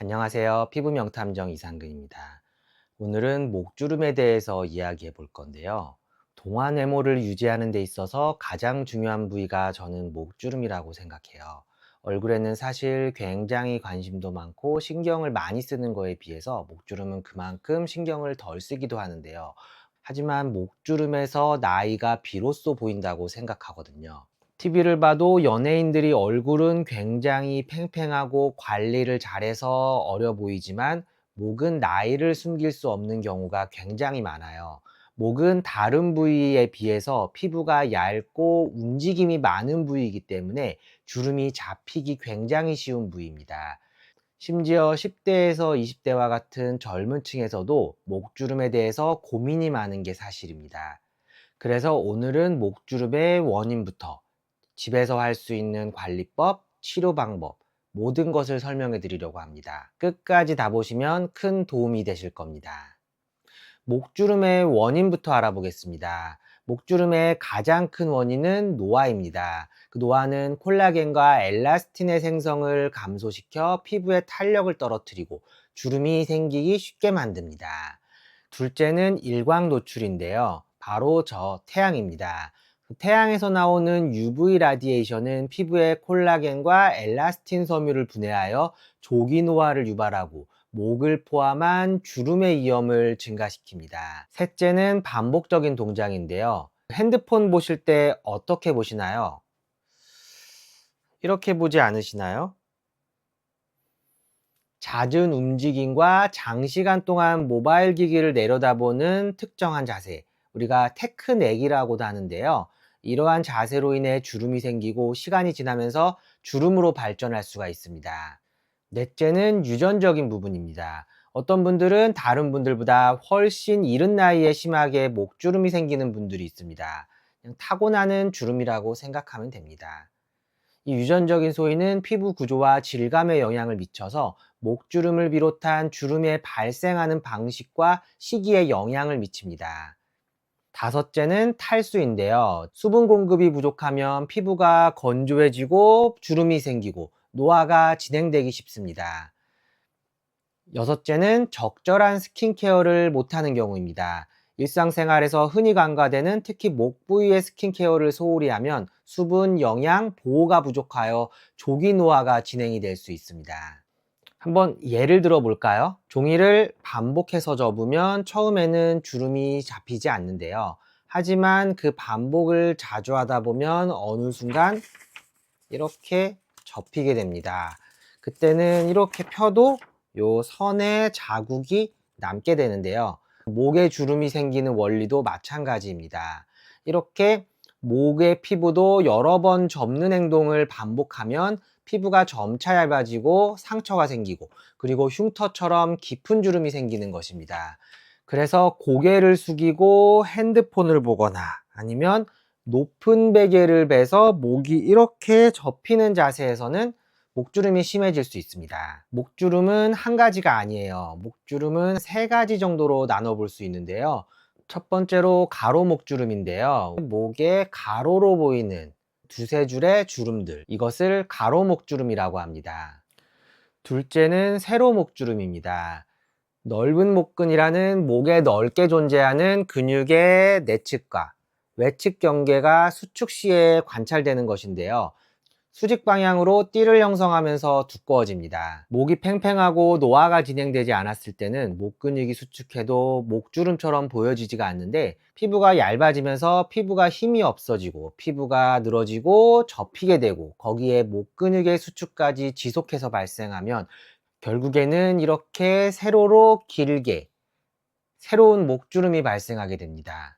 안녕하세요. 피부 명탐정 이상근입니다. 오늘은 목주름에 대해서 이야기해 볼 건데요. 동안 외모를 유지하는 데 있어서 가장 중요한 부위가 저는 목주름이라고 생각해요. 얼굴에는 사실 굉장히 관심도 많고 신경을 많이 쓰는 거에 비해서 목주름은 그만큼 신경을 덜 쓰기도 하는데요. 하지만 목주름에서 나이가 비로소 보인다고 생각하거든요. TV를 봐도 연예인들이 얼굴은 굉장히 팽팽하고 관리를 잘해서 어려 보이지만 목은 나이를 숨길 수 없는 경우가 굉장히 많아요. 목은 다른 부위에 비해서 피부가 얇고 움직임이 많은 부위이기 때문에 주름이 잡히기 굉장히 쉬운 부위입니다. 심지어 10대에서 20대와 같은 젊은 층에서도 목주름에 대해서 고민이 많은 게 사실입니다. 그래서 오늘은 목주름의 원인부터 집에서 할 수 있는 관리법, 치료 방법, 모든 것을 설명해 드리려고 합니다. 끝까지 다 보시면 큰 도움이 되실 겁니다. 목주름의 원인부터 알아보겠습니다. 목주름의 가장 큰 원인은 노화입니다. 그 노화는 콜라겐과 엘라스틴의 생성을 감소시켜 피부의 탄력을 떨어뜨리고 주름이 생기기 쉽게 만듭니다. 둘째는 일광 노출인데요. 바로 저 태양입니다. 태양에서 나오는 UV 라디에이션은 피부에 콜라겐과 엘라스틴 섬유를 분해하여 조기 노화를 유발하고 목을 포함한 주름의 위험을 증가시킵니다. 셋째는 반복적인 동작인데요. 핸드폰 보실 때 어떻게 보시나요? 이렇게 보지 않으시나요? 잦은 움직임과 장시간 동안 모바일 기기를 내려다보는 특정한 자세, 우리가 테크넥이라고도 하는데요. 이러한 자세로 인해 주름이 생기고 시간이 지나면서 주름으로 발전할 수가 있습니다. 넷째는 유전적인 부분입니다. 어떤 분들은 다른 분들보다 훨씬 이른 나이에 심하게 목주름이 생기는 분들이 있습니다. 그냥 타고나는 주름이라고 생각하면 됩니다. 이 유전적인 소인은 피부 구조와 질감에 영향을 미쳐서 목주름을 비롯한 주름의 발생하는 방식과 시기에 영향을 미칩니다. 다섯째는 탈수인데요. 수분 공급이 부족하면 피부가 건조해지고 주름이 생기고 노화가 진행되기 쉽습니다. 여섯째는 적절한 스킨케어를 못하는 경우입니다. 일상생활에서 흔히 간과되는 특히 목 부위의 스킨케어를 소홀히 하면 수분, 영양, 보호가 부족하여 조기 노화가 진행이 될 수 있습니다. 한번 예를 들어 볼까요? 종이를 반복해서 접으면 처음에는 주름이 잡히지 않는데요. 하지만 그 반복을 자주 하다 보면 어느 순간 이렇게 접히게 됩니다. 그때는 이렇게 펴도 요 선에 자국이 남게 되는데요. 목에 주름이 생기는 원리도 마찬가지입니다. 이렇게 목의 피부도 여러 번 접는 행동을 반복하면 피부가 점차 얇아지고 상처가 생기고 그리고 흉터처럼 깊은 주름이 생기는 것입니다. 그래서 고개를 숙이고 핸드폰을 보거나 아니면 높은 베개를 베서 목이 이렇게 접히는 자세에서는 목주름이 심해질 수 있습니다. 목주름은 한 가지가 아니에요. 목주름은 세 가지 정도로 나눠 볼 수 있는데요. 첫 번째로 가로 목주름인데요. 목에 가로로 보이는 두세 줄의 주름들, 이것을 가로 목주름이라고 합니다. 둘째는 세로 목주름입니다. 넓은 목근이라는 목에 넓게 존재하는 근육의 내측과 외측 경계가 수축 시에 관찰되는 것인데요. 수직 방향으로 띠를 형성하면서 두꺼워집니다. 목이 팽팽하고 노화가 진행되지 않았을 때는 목 근육이 수축해도 목주름처럼 보여지지가 않는데 피부가 얇아지면서 피부가 힘이 없어지고 피부가 늘어지고 접히게 되고 거기에 목 근육의 수축까지 지속해서 발생하면 결국에는 이렇게 세로로 길게 새로운 목주름이 발생하게 됩니다.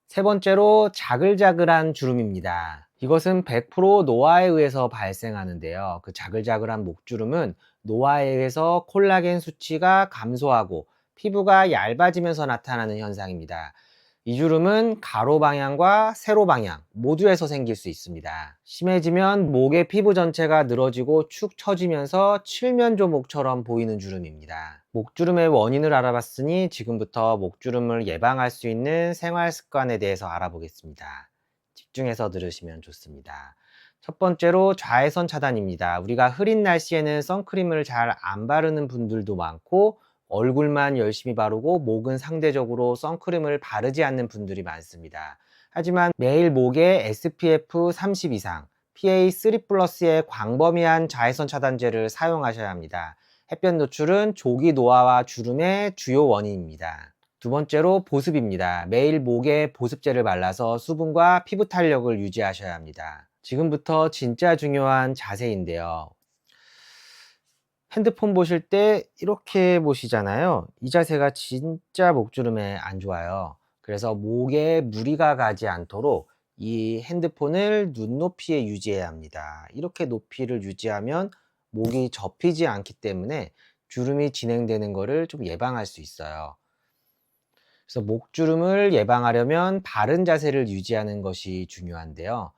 세 번째로 자글자글한 주름입니다. 이것은 100% 노화에 의해서 발생하는데요. 그 자글자글한 목주름은 노화에 의해서 콜라겐 수치가 감소하고 피부가 얇아지면서 나타나는 현상입니다. 이 주름은 가로 방향과 세로 방향 모두에서 생길 수 있습니다. 심해지면 목의 피부 전체가 늘어지고 축 처지면서 칠면조 목처럼 보이는 주름입니다. 목주름의 원인을 알아봤으니 지금부터 목주름을 예방할 수 있는 생활 습관에 대해서 알아보겠습니다. 집중해서 들으시면 좋습니다. 첫 번째로 자외선 차단입니다. 우리가 흐린 날씨에는 선크림을 잘 안 바르는 분들도 많고 얼굴만 열심히 바르고 목은 상대적으로 선크림을 바르지 않는 분들이 많습니다. 하지만 매일 목에 SPF 30 이상, PA3 플러스의 광범위한 자외선 차단제를 사용하셔야 합니다. 햇볕 노출은 조기 노화와 주름의 주요 원인입니다. 두 번째로 보습입니다. 매일 목에 보습제를 발라서 수분과 피부 탄력을 유지하셔야 합니다. 지금부터 진짜 중요한 자세인데요. 핸드폰 보실 때 이렇게 보시잖아요. 이 자세가 진짜 목주름에 안 좋아요. 그래서 목에 무리가 가지 않도록 이 핸드폰을 눈높이에 유지해야 합니다. 이렇게 높이를 유지하면 목이 접히지 않기 때문에 주름이 진행되는 것을 좀 예방할 수 있어요. 그래서 목주름을 예방하려면 바른 자세를 유지하는 것이 중요한데요.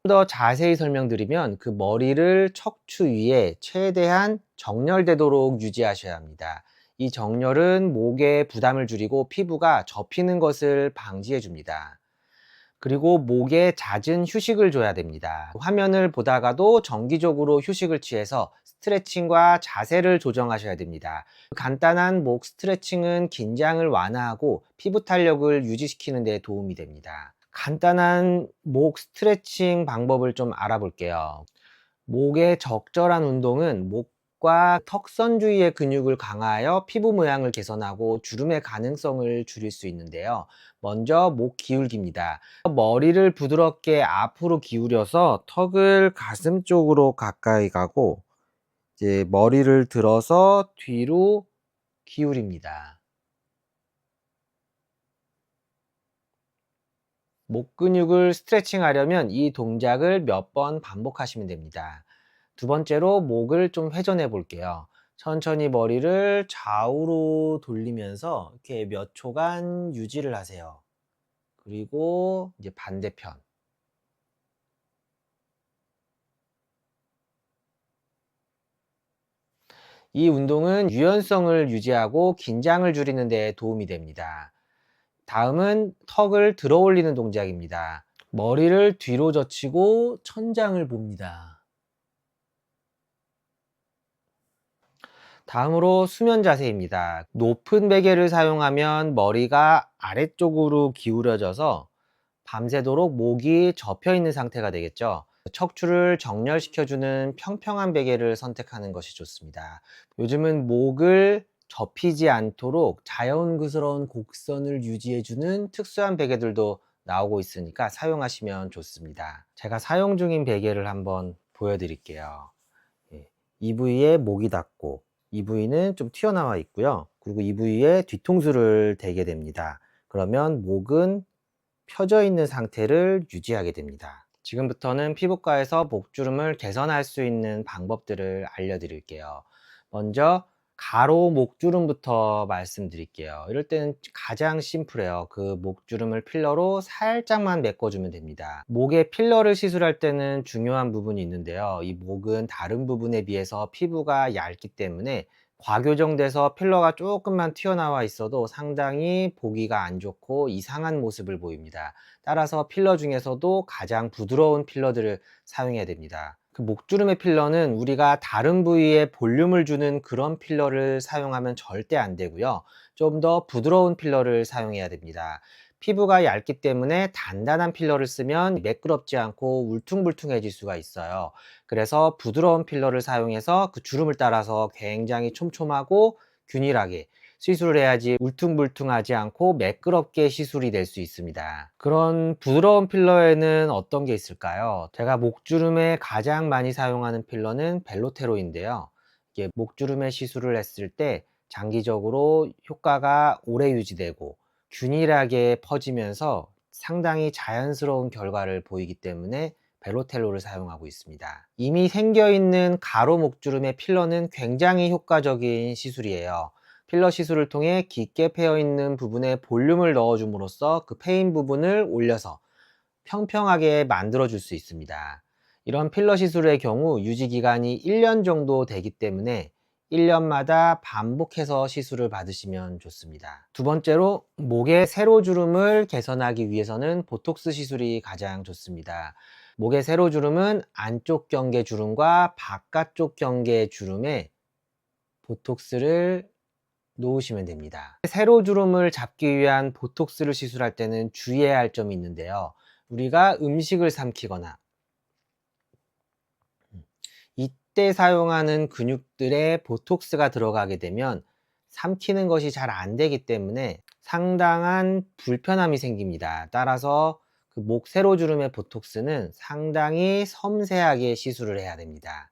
좀 더 자세히 설명드리면 그 머리를 척추 위에 최대한 정렬되도록 유지하셔야 합니다. 이 정렬은 목에 부담을 줄이고 피부가 접히는 것을 방지해 줍니다. 그리고 목에 잦은 휴식을 줘야 됩니다. 화면을 보다가도 정기적으로 휴식을 취해서 스트레칭과 자세를 조정하셔야 됩니다. 간단한 목 스트레칭은 긴장을 완화하고 피부 탄력을 유지시키는 데 도움이 됩니다. 간단한 목 스트레칭 방법을 좀 알아볼게요. 목의 적절한 운동은 목과 턱선 주위의 근육을 강화하여 피부 모양을 개선하고 주름의 가능성을 줄일 수 있는데요. 먼저 목 기울기입니다. 머리를 부드럽게 앞으로 기울여서 턱을 가슴 쪽으로 가까이 가고 이제 머리를 들어서 뒤로 기울입니다. 목 근육을 스트레칭 하려면 이 동작을 몇 번 반복하시면 됩니다. 두 번째로 목을 좀 회전해 볼게요. 천천히 머리를 좌우로 돌리면서 이렇게 몇 초간 유지를 하세요. 그리고 이제 반대편. 이 운동은 유연성을 유지하고 긴장을 줄이는 데 도움이 됩니다. 다음은 턱을 들어 올리는 동작입니다. 머리를 뒤로 젖히고 천장을 봅니다. 다음으로 수면 자세입니다. 높은 베개를 사용하면 머리가 아래쪽으로 기울어져서 밤새도록 목이 접혀 있는 상태가 되겠죠. 척추를 정렬시켜주는 평평한 베개를 선택하는 것이 좋습니다. 요즘은 목을 접히지 않도록 자연스러운 곡선을 유지해주는 특수한 베개들도 나오고 있으니까 사용하시면 좋습니다. 제가 사용 중인 베개를 한번 보여드릴게요. 예, 이 부위에 목이 닿고 이 부위는 좀 튀어나와 있고요. 그리고 이 부위에 뒤통수를 대게 됩니다. 그러면 목은 펴져 있는 상태를 유지하게 됩니다. 지금부터는 피부과에서 목주름을 개선할 수 있는 방법들을 알려드릴게요. 먼저 가로 목주름부터 말씀드릴게요. 이럴 때는 가장 심플해요. 그 목주름을 필러로 살짝만 메꿔주면 됩니다. 목에 필러를 시술할 때는 중요한 부분이 있는데요. 이 목은 다른 부분에 비해서 피부가 얇기 때문에 과교정돼서 필러가 조금만 튀어나와 있어도 상당히 보기가 안 좋고 이상한 모습을 보입니다. 따라서 필러 중에서도 가장 부드러운 필러들을 사용해야 됩니다. 그 목주름의 필러는 우리가 다른 부위에 볼륨을 주는 그런 필러를 사용하면 절대 안 되고요. 좀 더 부드러운 필러를 사용해야 됩니다. 피부가 얇기 때문에 단단한 필러를 쓰면 매끄럽지 않고 울퉁불퉁해질 수가 있어요. 그래서 부드러운 필러를 사용해서 그 주름을 따라서 굉장히 촘촘하고 균일하게 시술을 해야지 울퉁불퉁하지 않고 매끄럽게 시술이 될 수 있습니다. 그런 부드러운 필러에는 어떤 게 있을까요? 제가 목주름에 가장 많이 사용하는 필러는 벨로테로인데요. 이게 목주름에 시술을 했을 때 장기적으로 효과가 오래 유지되고 균일하게 퍼지면서 상당히 자연스러운 결과를 보이기 때문에 벨로텔로를 사용하고 있습니다. 이미 생겨있는 가로 목주름의 필러는 굉장히 효과적인 시술이에요. 필러 시술을 통해 깊게 패여있는 부분에 볼륨을 넣어줌으로써 그 패인 부분을 올려서 평평하게 만들어 줄 수 있습니다. 이런 필러 시술의 경우 유지 기간이 1년 정도 되기 때문에 1년마다 반복해서 시술을 받으시면 좋습니다. 두 번째로 목의 세로주름을 개선하기 위해서는 보톡스 시술이 가장 좋습니다. 목의 세로주름은 안쪽 경계 주름과 바깥쪽 경계 주름에 보톡스를 놓으시면 됩니다. 세로주름을 잡기 위한 보톡스를 시술할 때는 주의해야 할 점이 있는데요. 우리가 음식을 삼키거나 이때 사용하는 근육들에 보톡스가 들어가게 되면 삼키는 것이 잘 안 되기 때문에 상당한 불편함이 생깁니다. 따라서 그 목 세로주름의 보톡스는 상당히 섬세하게 시술을 해야 됩니다.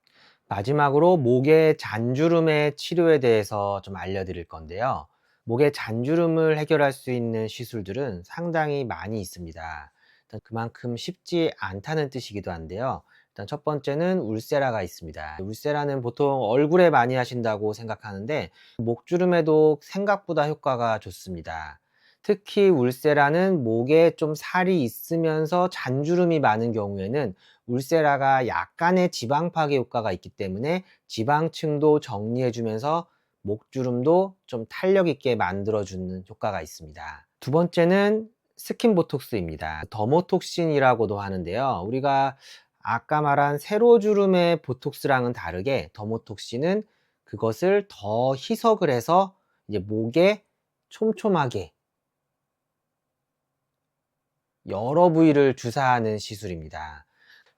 마지막으로 목의 잔주름의 치료에 대해서 좀 알려드릴 건데요. 목의 잔주름을 해결할 수 있는 시술들은 상당히 많이 있습니다. 일단 그만큼 쉽지 않다는 뜻이기도 한데요. 일단 첫 번째는 울세라가 있습니다. 울세라는 보통 얼굴에 많이 하신다고 생각하는데 목주름에도 생각보다 효과가 좋습니다. 특히 울세라는 목에 좀 살이 있으면서 잔주름이 많은 경우에는 울세라가 약간의 지방 파괴 효과가 있기 때문에 지방층도 정리해주면서 목주름도 좀 탄력 있게 만들어주는 효과가 있습니다. 두 번째는 스킨 보톡스입니다. 더모톡신이라고도 하는데요. 우리가 아까 말한 세로주름의 보톡스랑은 다르게 더모톡신은 그것을 더 희석을 해서 이제 목에 촘촘하게 여러 부위를 주사하는 시술입니다.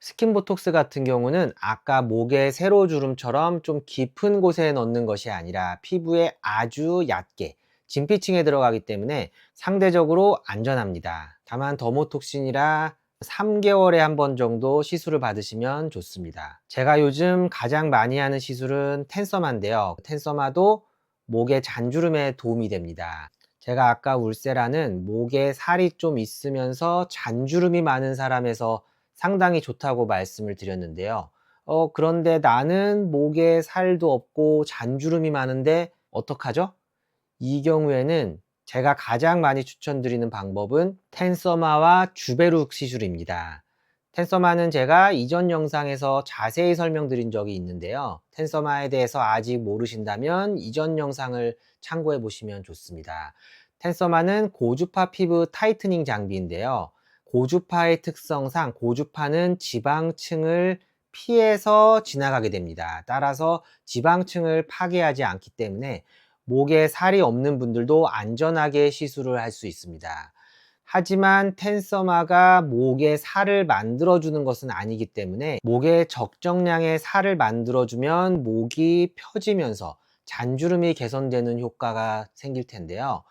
스킨 보톡스 같은 경우는 아까 목의 세로주름처럼 좀 깊은 곳에 넣는 것이 아니라 피부에 아주 얕게 진피층에 들어가기 때문에 상대적으로 안전합니다. 다만 더모톡신이라 3개월에 한 번 정도 시술을 받으시면 좋습니다. 제가 요즘 가장 많이 하는 시술은 텐서마인데요. 텐서마도 목의 잔주름에 도움이 됩니다. 제가 아까 울세라는 목에 살이 좀 있으면서 잔주름이 많은 사람에서 상당히 좋다고 말씀을 드렸는데요. 그런데 나는 목에 살도 없고 잔주름이 많은데 어떡하죠? 이 경우에는 제가 가장 많이 추천드리는 방법은 텐서마와 주베룩 시술입니다. 텐서마는 제가 이전 영상에서 자세히 설명드린 적이 있는데요. 텐서마에 대해서 아직 모르신다면 이전 영상을 참고해 보시면 좋습니다. 텐서마는 고주파 피부 타이트닝 장비인데요. 고주파의 특성상 고주파는 지방층을 피해서 지나가게 됩니다. 따라서 지방층을 파괴하지 않기 때문에 목에 살이 없는 분들도 안전하게 시술을 할 수 있습니다. 하지만 텐서마가 목에 살을 만들어주는 것은 아니기 때문에 목에 적정량의 살을 만들어주면 목이 펴지면서 잔주름이 개선되는 효과가 생길 텐데요.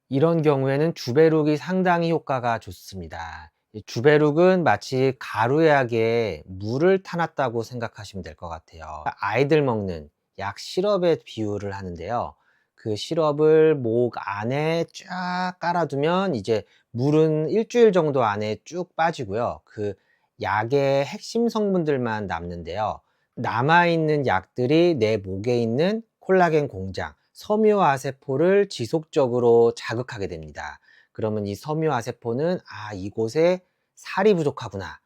이런 경우에는 주베룩이 상당히 효과가 좋습니다. 주베룩은 마치 가루약에 물을 타놨다고 생각하시면 될 것 같아요. 아이들 먹는 약 시럽에 비유를 하는데요. 그 시럽을 목 안에 쫙 깔아두면 이제 물은 일주일 정도 안에 쭉 빠지고요. 그 약의 핵심 성분들만 남는데요. 남아있는 약들이 내 목에 있는 콜라겐 공장, 섬유화세포를 지속적으로 자극하게 됩니다. 그러면 이 섬유화세포는 이곳에 살이 부족하구나.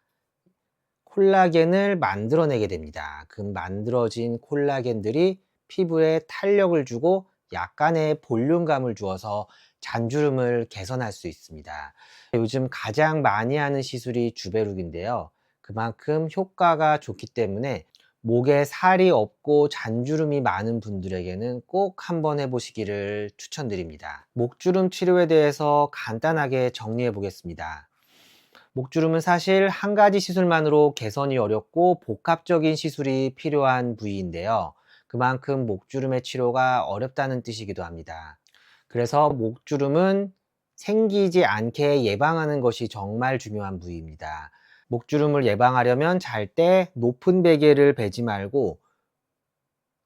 콜라겐을 만들어내게 됩니다. 그 만들어진 콜라겐들이 피부에 탄력을 주고 약간의 볼륨감을 주어서 잔주름을 개선할 수 있습니다. 요즘 가장 많이 하는 시술이 주베룩인데요. 그만큼 효과가 좋기 때문에 목에 살이 없고 잔주름이 많은 분들에게는 꼭 한번 해보시기를 추천드립니다. 목주름 치료에 대해서 간단하게 정리해 보겠습니다. 목주름은 사실 한 가지 시술만으로 개선이 어렵고 복합적인 시술이 필요한 부위인데요. 그만큼 목주름의 치료가 어렵다는 뜻이기도 합니다. 그래서 목주름은 생기지 않게 예방하는 것이 정말 중요한 부위입니다. 목주름을 예방하려면 잘 때 높은 베개를 베지 말고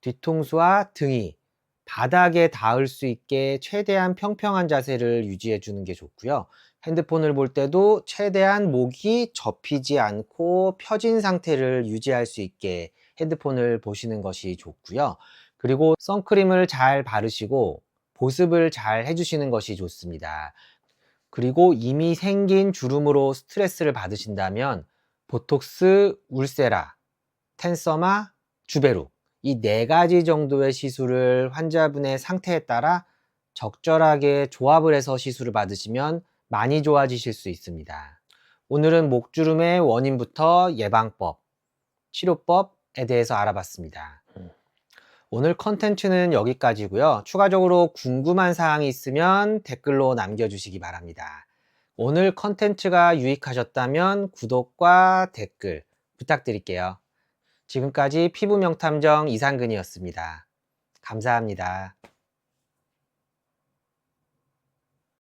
뒤통수와 등이 바닥에 닿을 수 있게 최대한 평평한 자세를 유지해 주는 게 좋고요. 핸드폰을 볼 때도 최대한 목이 접히지 않고 펴진 상태를 유지할 수 있게 핸드폰을 보시는 것이 좋고요. 그리고 선크림을 잘 바르시고 보습을 잘 해주시는 것이 좋습니다. 그리고 이미 생긴 주름으로 스트레스를 받으신다면 보톡스, 울세라, 텐서마, 주베룩 이 4가지 정도의 시술을 환자분의 상태에 따라 적절하게 조합을 해서 시술을 받으시면 많이 좋아지실 수 있습니다. 오늘은 목주름의 원인부터 예방법, 치료법에 대해서 알아봤습니다. 오늘 컨텐츠는 여기까지고요. 추가적으로 궁금한 사항이 있으면 댓글로 남겨주시기 바랍니다. 오늘 컨텐츠가 유익하셨다면 구독과 댓글 부탁드릴게요. 지금까지 피부명탐정 이상근이었습니다. 감사합니다.